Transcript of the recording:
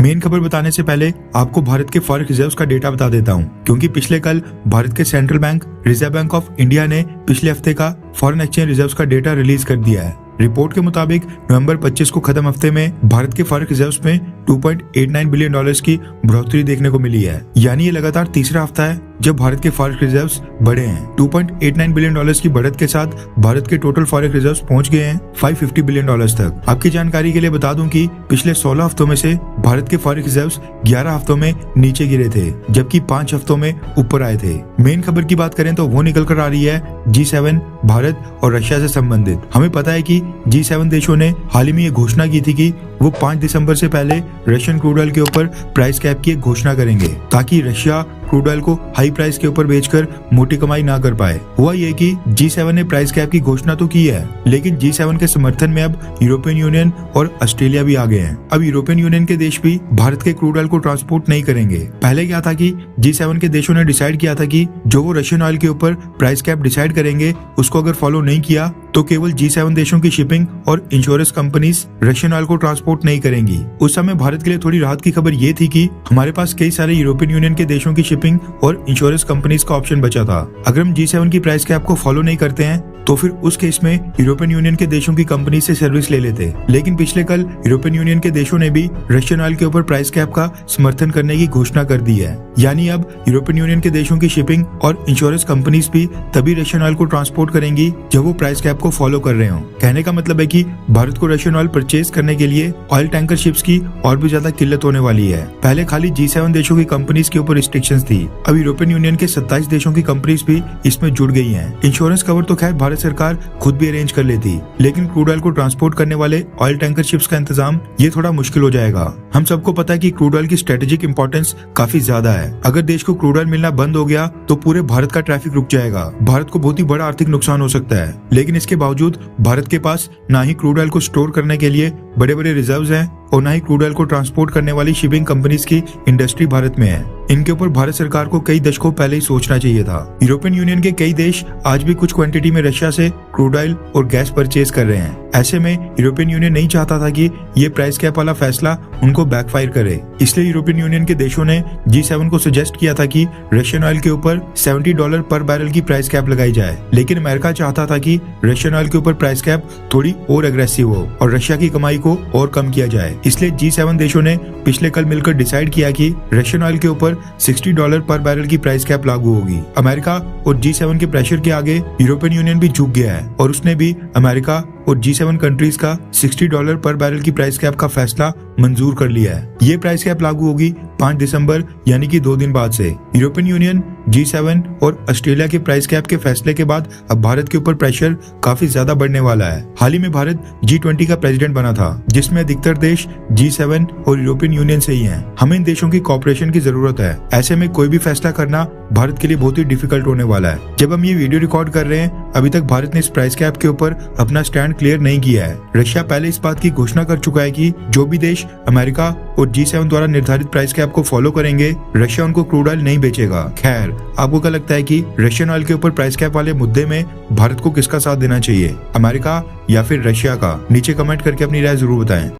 Main खबर बताने से पहले आपको भारत के फॉरेक्स रिजर्व्स का डेटा बता देता हूं, क्योंकि पिछले कल भारत के central bank reserve bank of India ने पिछले हफ्ते का फॉरेन एक्सचेंज रिजर्व्स का डेटा रिलीज कर दिया है। रिपोर्ट के मुताबिक नवंबर 25 को खत्म हफ्ते में भारत के फॉरेक्स रिजर्व्स में $2.89 बिलियन की बढ़ोतरी देखने को मिली है। यानी ये लगातार तीसरा हफ्ता है जब भारत के फॉरेक्स रिजर्व्स बढ़े हैं। $2.89 बिलियन की बढ़त के साथ भारत के टोटल फॉरेक्स रिजर्व्स पहुंच गए हैं $550 बिलियन तक। आपकी जानकारी के लिए बता दूं कि पिछले 16 हफ्तों में से भारत के फॉरेक्स रिजर्व्स 11 हफ्तों में नीचे गिरे थे, जबकि 5 हफ्तों में ऊपर आए थे। मेन खबर की बात करें तो वो निकल कर आ रही है G7 भारत और रशिया से संबंधित। हमें पता है कि G7 देशों ने हाल ही में ये घोषणा की थी कि वो 5 दिसंबर से पहले रशियन क्रूड ऑयल के ऊपर प्राइस कैप की एक घोषणा करेंगे, ताकि रशिया क्रूड ऑयल को हाई प्राइस के ऊपर बेचकर मोटी कमाई ना कर पाए। हुआ ये कि G7 ने प्राइस कैप की घोषणा तो की है, लेकिन G7 के समर्थन में अब यूरोपियन यूनियन और ऑस्ट्रेलिया भी आ गए हैं। अब यूरोपियन यूनियन के देश भी भारत के क्रूड ऑयल को ट्रांसपोर्ट नहीं करेंगे। पहले क्या था कि G7 के देशों ने डिसाइड किया था कि जो वो रशियन ऑयल के ऊपर प्राइस कैप डिसाइड करेंगे उसको अगर फॉलो नहीं किया तो केवल G7 देशों की शिपिंग और इंश्योरेंस कंपनीज रशियन ऑयल को ट्रांसपोर्ट नहीं करेंगी। उस समय भारत के लिए थोड़ी राहत की खबर ये थी कि हमारे पास कई सारे यूरोपियन यूनियन के देशों की शिपिंग और इंश्योरेंस कंपनीज का ऑप्शन बचा था। अगर हम G7 की प्राइस कैप को फॉलो नहीं करते हैं तो फिर उस केस में यूरोपियन यूनियन के देशों की कंपनी से सर्विस ले लेते। लेकिन पिछले कल यूरोपियन यूनियन के देशों ने भी रशियन ऑयल के ऊपर प्राइस कैप का समर्थन करने की घोषणा कर दी है। यानी अब यूरोपियन यूनियन के देशों की शिपिंग और इंश्योरेंस कंपनीज भी तभी रशियन ऑयल को ट्रांसपोर्ट करेंगी जब वो प्राइस कैप को फॉलो कर रहे हो। कहने का मतलब है कि भारत को रशियन ऑयल परचेज करने के लिए ऑयल टैंकर शिप्स की और भी ज्यादा किल्लत होने वाली है। पहले खाली G7 देशों की कंपनीज के ऊपर रिस्ट्रिक्शंस थी, अब यूरोपियन यूनियन के 27 देशों की कंपनीज भी इसमें जुड़ गई हैं। इंश्योरेंस कवर तो खैर भारत सरकार खुद भी अरेंज कर लेती, लेकिन क्रूड ऑयल को ट्रांसपोर्ट करने वाले ऑयल टैंकर शिप्स का इंतजाम ये थोड़ा मुश्किल हो जाएगा। हम सबको पता है कि क्रूड ऑयल की स्ट्रेटेजिक इंपॉर्टेंस काफी ज्यादा है। अगर देश को क्रूड ऑयल मिलना बंद हो गया तो पूरे भारत का ट्रैफिक रुक जाएगा। भारत को बहुत ही बड़ा आर्थिक नुकसान हो सकता है। लेकिन इसके बावजूद भारत के पास ना ही क्रूड ऑयल को स्टोर करने के लिए बड़े बड़े रिजर्व्स हैं और ना ही क्रूड ऑयल को ट्रांसपोर्ट करने वाली शिपिंग कंपनीज की इंडस्ट्री भारत में है। इनके ऊपर भारत सरकार को कई दशकों पहले ही सोचना चाहिए था। यूरोपियन यूनियन के कई देश आज भी कुछ क्वांटिटी में रशिया से क्रूड ऑयल और गैस परचेज कर रहे हैं। ऐसे में यूरोपियन यूनियन नहीं चाहता था कि ये प्राइस कैप वाला फैसला उनको बैकफायर करे। इसलिए यूरोपियन यूनियन के देशों ने G7 को सजेस्ट किया था कि रशियन ऑयल के ऊपर $70 पर बैरल की प्राइस कैप लगाई जाए। लेकिन अमेरिका चाहता था कि रशियन ऑयल के ऊपर प्राइस कैप थोड़ी और एग्रेसिव हो और रशिया की कमाई को और कम किया जाए। इसलिए G7 देशों ने पिछले कल मिलकर डिसाइड किया कि रशियन ऑयल के ऊपर $60 पर बैरल की प्राइस कैप लागू होगी। अमेरिका और G7 के प्रेशर के आगे यूरोपियन यूनियन भी झुक गया है और उसने भी अमेरिका और G7 कंट्रीज का $60 पर बैरल की प्राइस कैप का फैसला मंजूर कर लिया है। ये प्राइस कैप लागू होगी 5 दिसंबर यानी कि 2 दिन बाद से। यूरोपियन यूनियन, G7 और ऑस्ट्रेलिया के प्राइस कैप के फैसले के बाद अब भारत के ऊपर प्रेशर काफी ज्यादा बढ़ने वाला है। हाल ही में भारत G20 का प्रेसिडेंट बना था, जिसमें अधिकतर देश G7 और यूरोपियन यूनियन से ही हैं। हमें इन देशों की कोऑपरेशन की जरूरत है। ऐसे में कोई भी फैसला करना भारत के लिए बहुत ही डिफिकल्ट होने वाला है। जब हम ये वीडियो रिकॉर्ड कर रहे हैं, अभी तक भारत ने इस प्राइस कैप के ऊपर अपना स्टैंड क्लियर नहीं किया है। रशिया पहले इस बात की घोषणा कर चुका है कि जो भी देश अमेरिका और G7 द्वारा निर्धारित प्राइस कैप को फॉलो करेंगे, रशिया उनको क्रूड ऑयल नहीं बेचेगा। खैर, आपको क्या लगता है कि रशियन ऑयल के ऊपर प्राइस कैप वाले मुद्दे में भारत को किसका साथ देना चाहिए, अमेरिका या फिर रशिया का? नीचे कमेंट करके अपनी राय जरूर बताएं।